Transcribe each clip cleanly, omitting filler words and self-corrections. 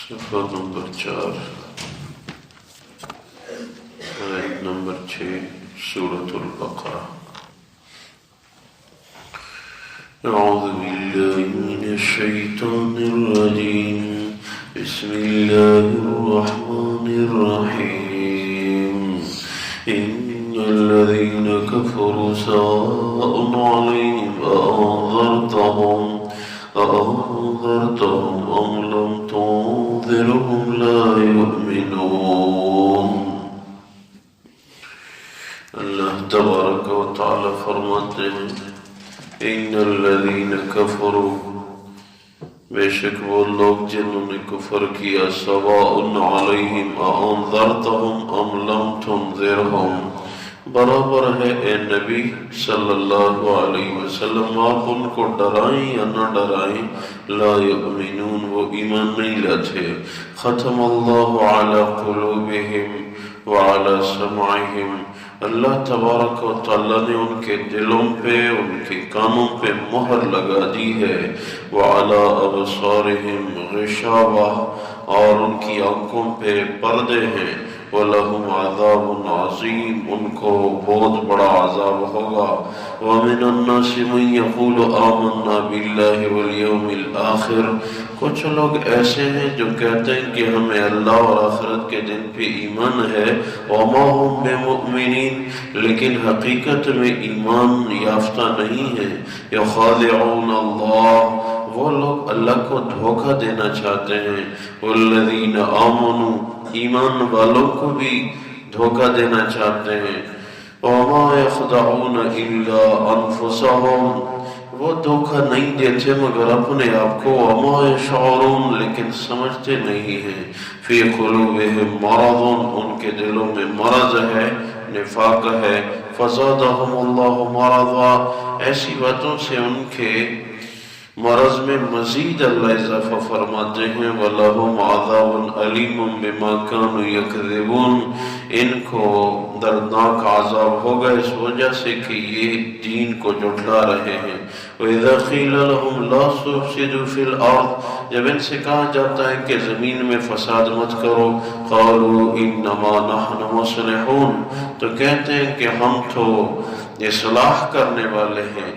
صفحہ نمبر 4 آیت نمبر 6 سورة البقرہ۔ اعوذ باللہ من الشیطان الرجیم، بسم اللہ الرحمن الرحیم۔ ان الذین کفروا سواء علیہم أأنذرتهم أم لم تنذرهم لا يؤمنون۔ اللہ تبارک و تعالی فرماتے ہیں ان الذین کفروا، بے شک وہ لوگ جنہوں نے کفر کیا، سواء علیہم أأنذرتهم أم لم تنذرهم، برابر ہے اے نبی صلی اللہ علیہ وسلم، آپ ان کو ڈرائیں یا نہ ڈرائیں، لا یؤمنون، وہ ایمان نہیں لاتے۔ ختم اللہ علی قلوبہم وعلی سمعہم، اللہ تبارک و تعالیٰ نے ان کے دلوں پہ، ان کے کانوں پہ مہر لگا دی ہے، وعلی ابصارہم غشاوہ، اور ان کی آنکھوں پہ پردے ہیں، وَلَهُمْ عَذَابٌ عَظِيمٌ، ان کو بہت بڑا عذاب ہوگا۔ وَمِنَ النَّاسِ مَن يَقُولُ آمَنَّا بِاللَّهِ وَالْيَوْمِ الْآخِرِ، کچھ لوگ ایسے ہیں جو کہتے ہیں کہ ہمیں اللہ اور آخرت کے دن پہ ایمان ہے، وَمَا هُمْ بِمُؤْمِنِينَ، لیکن حقیقت میں ایمان یافتہ نہیں ہے۔ يَخَادِعُونَ اللَّهَ، وہ لوگ اللہ کو دھوکہ دینا چاہتے ہیں، وَالَّذِينَ آمَنُوا، ایمان والوں کو بھی دھوکہ دینا چاہتے ہیں۔ وَمَا يَخْدَعُونَ إِلَّا أَنفُسَهُمْ، وہ دھوکہ نہیں دیتے مگر اپنے آپ کو، وَمَا يَشْعُرُونَ، لیکن سمجھتے نہیں ہیں۔ فِي قُلُوبِهِمْ مَرَضٌ، ان کے دلوں میں مرض ہے، نفاق ہے۔ فَزَادَهُمُ اللَّهُ مَرَضًا، ایسی باتوں سے ان کے مرض میں مزید اللہ اضافہ فرماتے ہیں۔ وَلَهُمْ عَذَابٌ أَلِيمٌ بِمَا كَانُوا يَكْذِبُونَ، ان کو دردناک عذاب ہوگا اس وجہ سے کہ یہ دین کو جھٹلا رہے ہیں۔ وَإِذَا قِيلَ لَهُمْ لَا تُفْسِدُوا فِي الْأَرْضِ، جب ان سے کہا جاتا ہے کہ زمین میں فساد مت کرو، قَالُوا إِنَّمَا نَحْنُ مُصْلِحُونَ، تو کہتے ہیں کہ ہم تو اصلاح کرنے والے ہیں۔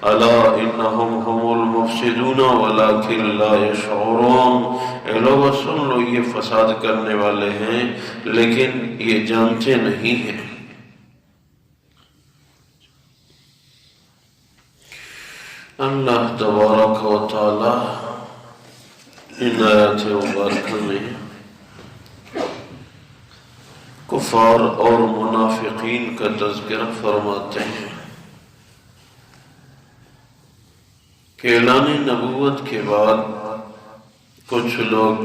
أَلَا إِنَّهُمْ هُمُ الْمُفْسِدُونَ وَلَكِنْ لَا يَشْعُرُونَ، اے لوگو سن لو، یہ فساد کرنے والے ہیں لیکن یہ جانتے نہیں ہیں۔ اللہ تبارک و تعالی ان آیات مبارکہ میں کفار اور منافقین کا تذکرہ فرماتے ہیں کہ اعلان نبوت کے بعد کچھ لوگ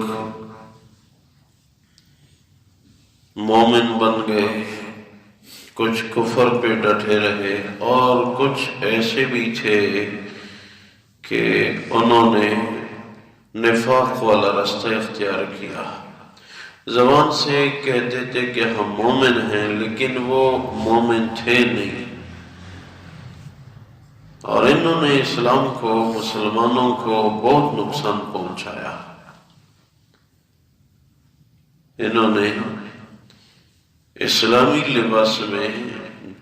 مومن بن گئے، کچھ کفر پہ ڈٹے رہے، اور کچھ ایسے بھی تھے کہ انہوں نے نفاق والا رستہ اختیار کیا۔ زبان سے کہتے تھے کہ ہم مومن ہیں لیکن وہ مومن تھے نہیں، اور انہوں نے اسلام کو، مسلمانوں کو بہت نقصان پہنچایا۔ انہوں نے اسلامی لباس میں،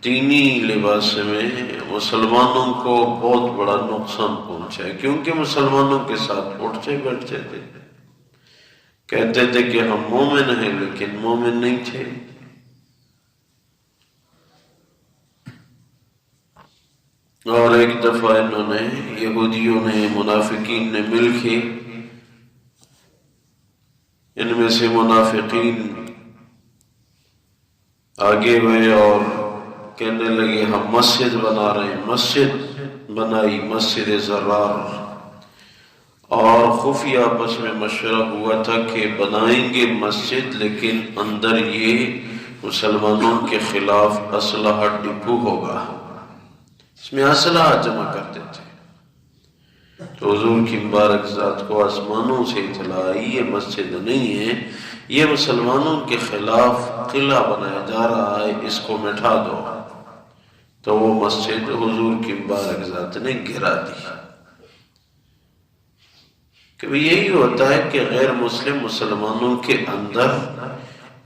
دینی لباس میں مسلمانوں کو بہت بڑا نقصان پہنچایا، کیونکہ مسلمانوں کے ساتھ اٹھتے بیٹھتے تھے، کہتے تھے کہ ہم مومن ہیں لیکن مومن نہیں تھے۔ اور ایک دفعہ انہوں نے، یہودیوں نے، منافقین نے مل کے، ان میں سے منافقین آگے ہوئے اور کہنے لگے ہم مسجد بنا رہے ہیں۔ مسجد بنائی، مسجد زرار، اور خفیہ آپس میں مشورہ ہوا تھا کہ بنائیں گے مسجد لیکن اندر یہ مسلمانوں کے خلاف اسلحہ ڈپو ہوگا، اس میں اسلحہ جمع کرتے تھے۔ تو حضور کی مبارک ذات کو آسمانوں سے اطلاع آئی یہ مسجد نہیں ہے، یہ مسلمانوں کے خلاف قلعہ بنایا جا رہا ہے، اس کو مٹا دو۔ تو وہ مسجد حضور کی مبارک ذات نے گرا دی۔ کہ یہی ہوتا ہے کہ غیر مسلم مسلمانوں کے اندر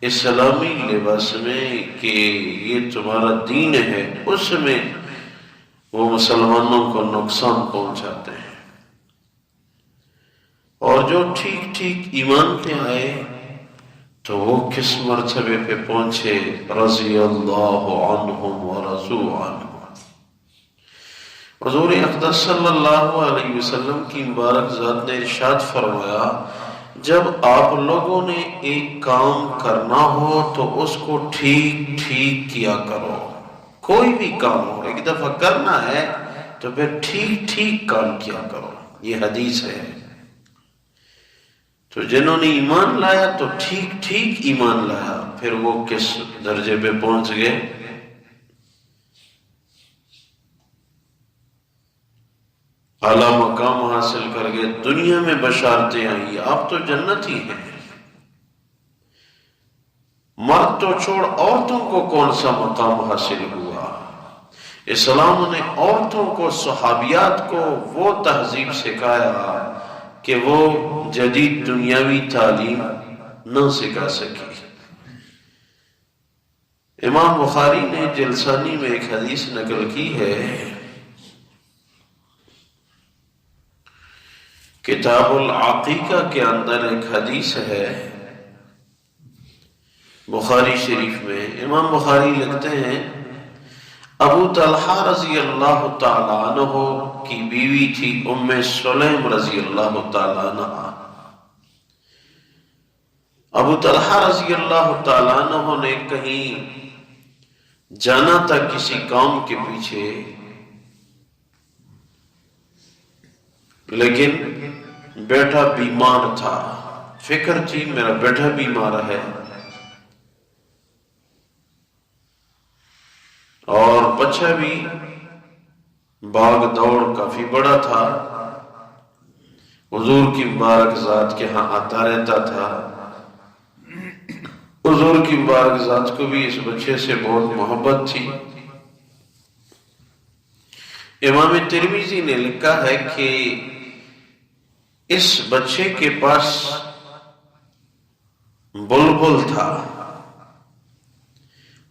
اسلامی لباس میں کہ یہ تمہارا دین ہے، اس میں وہ مسلمانوں کو نقصان پہنچاتے ہیں، اور جو ٹھیک ٹھیک ایمان پہ آئے تو وہ کس مرتبے پہ پہنچے، رضی اللہ عنہم ورضوا عنہ۔ حضور اقدس صلی اللہ علیہ وسلم کی مبارک ذات نے ارشاد فرمایا، جب آپ لوگوں نے ایک کام کرنا ہو تو اس کو ٹھیک ٹھیک کیا کرو۔ کوئی بھی کام ہو، ایک دفعہ کرنا ہے تو پھر ٹھیک ٹھیک کام کیا کرو، یہ حدیث ہے۔ تو جنہوں نے ایمان لایا تو ٹھیک ٹھیک ایمان لایا، پھر وہ کس درجے پہ پہنچ گئے؟ اعلیٰ مقام حاصل کر گئے، دنیا میں بشارتیں آئی، آپ تو جنتی ہیں۔ مرد تو چھوڑ، عورتوں کو کون سا مقام حاصل ہوا؟ اسلام نے عورتوں کو، صحابیات کو وہ تہذیب سکھایا کہ وہ جدید دنیاوی تعلیم نہ سکھا سکی۔ امام بخاری نے جلسانی میں ایک حدیث نقل کی ہے، کتاب العقیقہ کے اندر ایک حدیث ہے بخاری شریف میں۔ امام بخاری لکھتے ہیں، ابو طلحہ رضی اللہ تعالیٰ عنہ کی بیوی تھی ام سلیم رضی اللہ تعالیٰ عنہ۔ ابو طلحہ رضی اللہ تعالیٰ عنہ نے کہیں جانا تھا کسی کام کے پیچھے، لیکن بیٹا بیمار تھا، فکر تھی میرا بیٹا بیمار ہے، اور بچہ بھی باغ دوڑ کافی بڑا تھا، حضور کی مبارک ذات کے ہاں آتا رہتا تھا۔ حضور کی مبارک ذات کو بھی اس بچے سے بہت محبت تھی۔ امام ترمذی نے لکھا ہے کہ اس بچے کے پاس بلبل تھا۔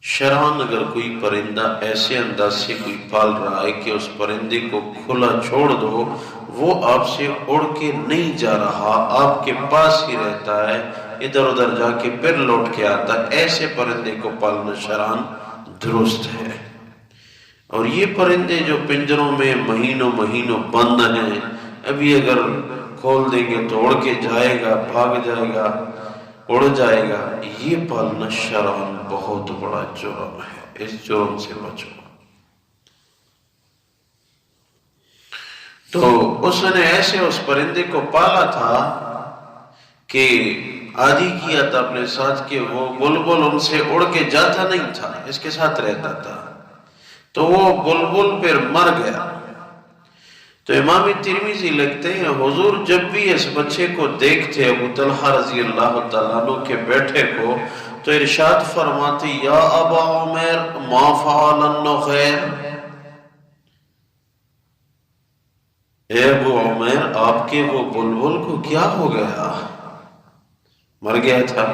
شرعاً اگر کوئی پرندہ ایسے انداز سے کوئی پال رہا ہے کہ اس پرندے کو کھلا چھوڑ دو، وہ آپ سے اڑ کے نہیں جا رہا، آپ کے پاس ہی رہتا ہے، ادھر ادھر جا کے پھر لوٹ کے آتا ہے، ایسے پرندے کو پالنا شرعاً درست ہے۔ اور یہ پرندے جو پنجروں میں مہینوں مہینوں بند ہیں، ابھی اگر کھول دیں گے تو اڑ کے جائے گا، بھاگ جائے گا، اڑ جائے گا، یہ پالنا شرعاً بہت بڑا جرم ہے، اس جرم سے بچو۔ تو اس نے ایسے اس پرندے کو پالا تھا کہ عادی کیا تھا اپنے ساتھ کہ وہ بلبل ان سے اڑ کے جاتا نہیں تھا، اس کے ساتھ رہتا تھا، تو وہ بلبل پھر مر گیا۔ تو امام ترمذی لکھتے ہیں، حضور جب بھی اس بچے کو دیکھتے ابو طلحہ رضی اللہ تعالیٰ عنہ کے بیٹے کو، تو ارشاد فرماتے، یا ابا عمیر ما فعل النغیر، اے ابو عمیر آپ کے وہ بلبل کو کیا ہو گیا؟ مر گیا تھا۔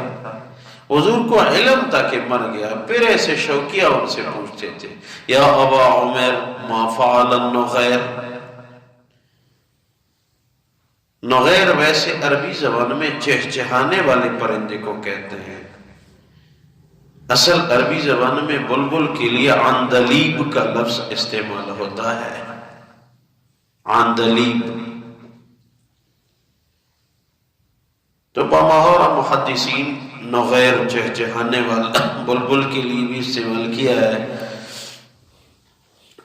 حضور کو علم تھا کہ مر گیا، پھر ایسے شوقیہ ان سے پوچھتے تھے، یا ابا عمیر ما فعل النغیر۔ نغیر ویسے عربی زبان میں چہچہانے والے پرندے کو کہتے ہیں، اصل عربی زبان میں بلبل کے لیے عندلیب کا لفظ استعمال ہوتا ہے، عندلیب۔ تو بامہورہ محدثین نغیر چہچہانے والا بلبل کے لیے بھی استعمال کیا ہے۔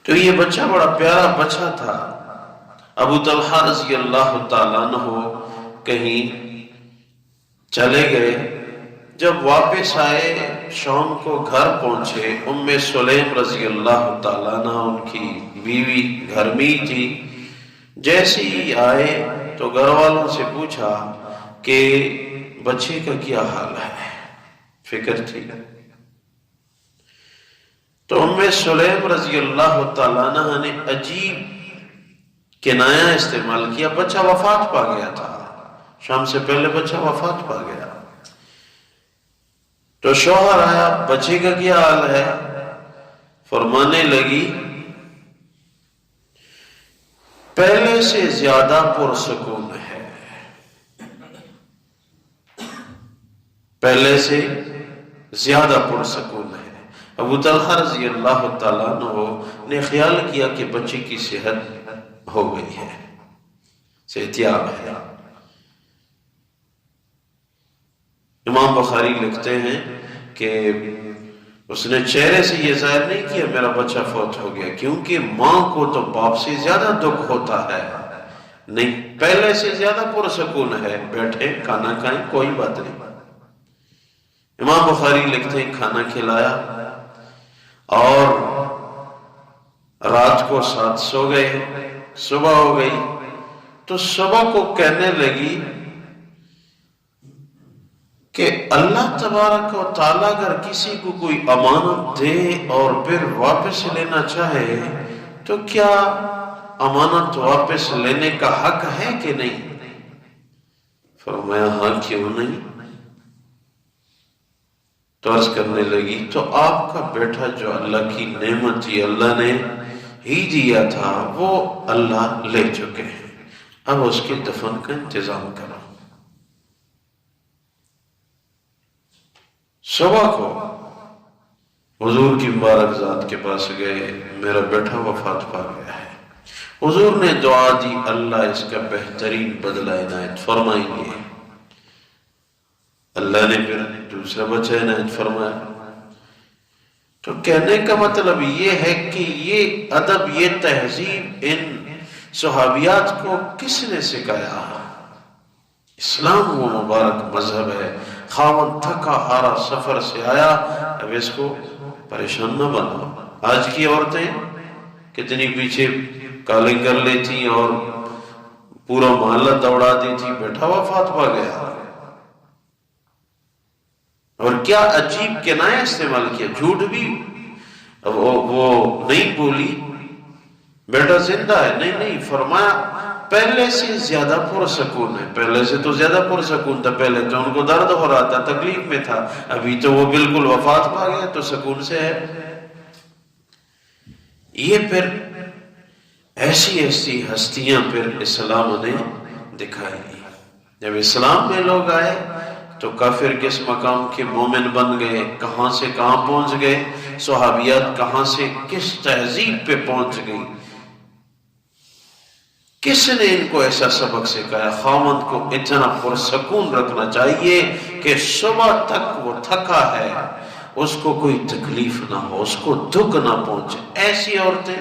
تو یہ بچہ بڑا پیارا بچہ تھا۔ ابو طلحہ رضی اللہ تعالیٰ عنہ کہیں چلے گئے، جب واپس آئے شام کو گھر پہنچے، ام سلیم رضی اللہ تعالیٰ عنہ ان کی بیوی گھر میں تھی۔ جیسے ہی آئے تو گھر والوں سے پوچھا کہ بچے کا کیا حال ہے، فکر تھی۔ تو ام سلیم رضی اللہ تعالیٰ عنہ نے عجیب کنایا استعمال کیا، بچہ وفات پا گیا تھا۔ شام سے پہلے بچہ وفات پا گیا. تو شوہر آیا، بچے کا کیا حال ہے؟ فرمانے لگی پہلے سے زیادہ پرسکون ہے، پہلے سے زیادہ پرسکون ہے. ابو طلحہ رضی اللہ تعالیٰ عنہ نے خیال کیا کہ بچے کی صحت ہو گئی ہے، صحتیاب ہے. امام بخاری لکھتے ہیں کہ اس نے چہرے سے یہ ظاہر نہیں کیا میرا بچہ فوت ہو گیا، کیونکہ ماں کو تو باپ سے زیادہ دکھ ہوتا ہے. نہیں، پہلے سے زیادہ پرسکون ہے، بیٹھے کھانا کھائیں، کوئی بات نہیں. امام بخاری لکھتے ہیں کھانا کھلایا اور رات کو ساتھ سو گئے. صبح ہو گئی تو صبح کو کہنے لگی کہ اللہ تبارک و تعالیٰ اگر کسی کو کوئی امانت دے اور پھر واپس لینا چاہے تو کیا امانت واپس لینے کا حق ہے کہ نہیں؟ فرمایا ہاں، کیوں نہیں. تو عرض کرنے لگی تو آپ کا بیٹا جو اللہ کی نعمت تھی، اللہ نے ہی دیا تھا، وہ اللہ لے چکے ہیں، اب اس کے دفن کا انتظام کرو. صبح کو حضور کی مبارک ذات کے پاس گئے، میرا بیٹا وفات پا گیا ہے. حضور نے دعا دی، اللہ اس کا بہترین بدلہ عنایت فرمائیں گے. اللہ نے پھر دوسرا بچہ عنایت فرمایا. تو کہنے کا مطلب یہ ہے کہ یہ ادب، یہ تہذیب ان صحابیات کو کس نے سکھایا؟ اسلام وہ مبارک مذہب ہے. خاوند تھکا ہارا سفر سے آیا، اب اس کو پریشان نہ بناؤ. آج کی عورتیں کتنی پیچھے کالیں کر لیتی اور پورا محلہ دوڑا دیتی، بیٹا وفات پا گیا. اور کیا عجیب کنایہ استعمال کیا، جھوٹ بھی وہ نہیں بولی، بیٹا زندہ ہے. نہیں، فرمایا پہلے سے زیادہ پرسکون ہے. پہلے سے تو زیادہ پرسکون تھا، پہلے تو ان کو درد ہو رہا تھا، تکلیف میں تھا، ابھی تو وہ بالکل وفات پا گیا تو سکون سے ہے. یہ پھر ایسی ہستیاں پھر اسلام نے دکھائی. جب اسلام میں لوگ آئے تو کافر کس مقام کے مومن بن گئے، کہاں سے کہاں پہنچ گئے، صحابیات کہاں سے کس تہذیب پہ پہنچ گئی. کس نے ان کو ایسا سبق سکھایا؟ خاوند کو اتنا پرسکون رکھنا چاہیے کہ صبح تک وہ تھکا ہے، اس کو کوئی تکلیف نہ ہو، اس کو دکھ نہ پہنچے. ایسی عورتیں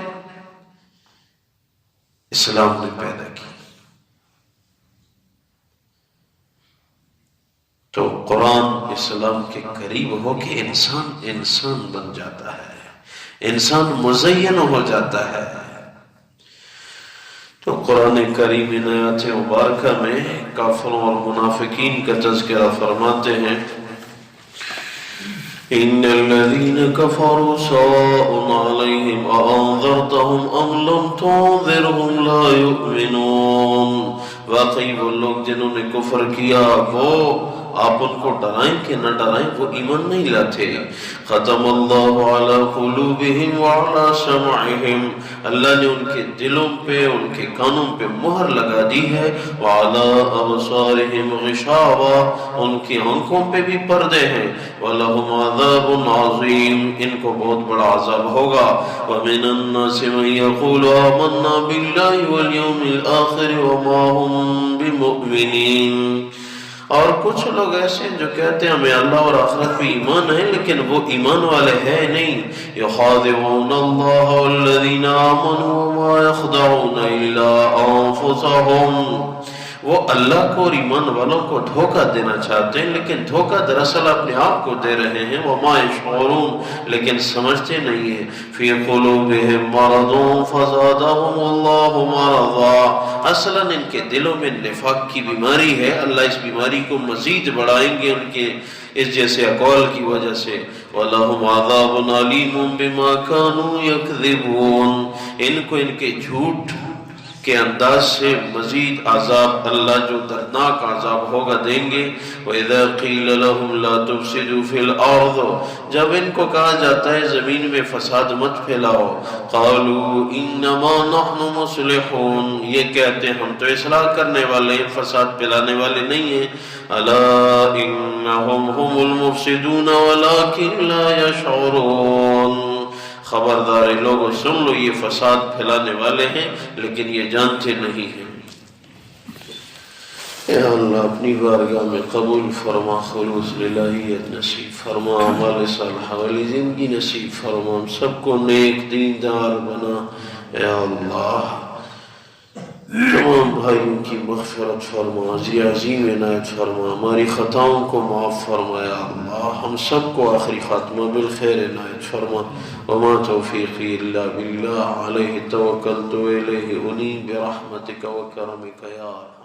اسلام نے پیدا کی. تو قرآن اسلام کے قریب ہو کہ انسان بن جاتا ہے، انسان مزین ہو جاتا ہے. تو قرآن کریم ان آیات مبارکہ میں کافروں اور منافقین کا تذکرہ فرماتے ہیں، ان الذين كفروا سواء عليهم أأنذرتهم ام لم تنذرهم لا يؤمنون. واقعی وہ لوگ جنہوں نے کفر کیا وہ آپ ان کو ڈرائیں کہ نہ ڈرائیں وہ ایمان نہیں لاتے. ختم اللہ علی قلوبہم وعلی سمعہم، اللہ نے ان کے دلوں پہ، ان کے کانوں پہ مہر لگا دی ہے. وعلی ابصارہم غشاوہ، ان کی آنکھوں پہ بھی پردے ہیں. ولہم عذاب عظیم، ان کو بہت بڑا عذاب ہوگا. ومن الناس من یقول آمنا باللہ والیوم الآخر وما هم بمؤمنین. اور کچھ لوگ ایسے جو کہتے ہیں ہمیں اللہ اور آخرت پہ ایمان ہے لیکن وہ ایمان والے ہیں نہیں. یخادعون اللہ والذین آمنوا وما یخدعون الا انفسهم، وہ اللہ کو اور ایمان والوں کو دھوکہ دینا چاہتے ہیں لیکن دھوکہ دراصل اپنے آپ کو دے رہے ہیں. وما یشعرون، لیکن سمجھتے نہیں ہیں. فی قلوبہم مرض فزادہم اللہ مرضا، اصلا ان کے دلوں میں نفاق کی بیماری ہے، اللہ اس بیماری کو مزید بڑھائیں گے ان کے اس جیسے اقوال کی وجہ سے. وَلَهُمْ عَذَابٌ عَلِيمٌ بِمَا كَانُوا يَكْذِبُونَ، ان کو ان کے جھوٹ کے انداز سے مزید عذاب اللہ جو دردناک عذاب ہوگا دیں گے۔ وَإِذَا قِيلَ لَهُمْ لَا تُفْسِدُوا فِي الْأَرْضِ، جب ان کو کہا جاتا ہے زمین میں فساد مت پھیلاؤ، قَالُوا إِنَّمَا نَحْنُ مُصْلِحُونَ، یہ کہتے ہیں ہم تو اصلاح کرنے والے ہیں، فساد پھیلانے والے نہیں ہیں۔ أَلَا إِنَّهُمْ هُمُ الْمُفْسِدُونَ وَلَكِنْ لَا يَشْعُرُونَ، خبردار لوگوں سن لو، یہ فساد پھیلانے والے ہیں لیکن یہ جانتے نہیں ہیں۔ اے اللہ اپنی بارگاہ میں قبول فرما، خلوص الہیت نصیب فرما، عمال صالحہ والی زندگی نصیب فرما، ہم سب کو نیک دیندار بنا۔ اے اللہ تمام بھائیوں کی مغفرت فرما، عظیم عنایت فرما، ہماری خطاؤں کو معاف فرما۔ یا اللہ ہم سب کو آخری خاتمہ بالخیر عنایت فرما۔ وما توفیقی الا باللہ، علیہ توکلت و الیہ انیب، برحمتک و کرمک یا ارحم۔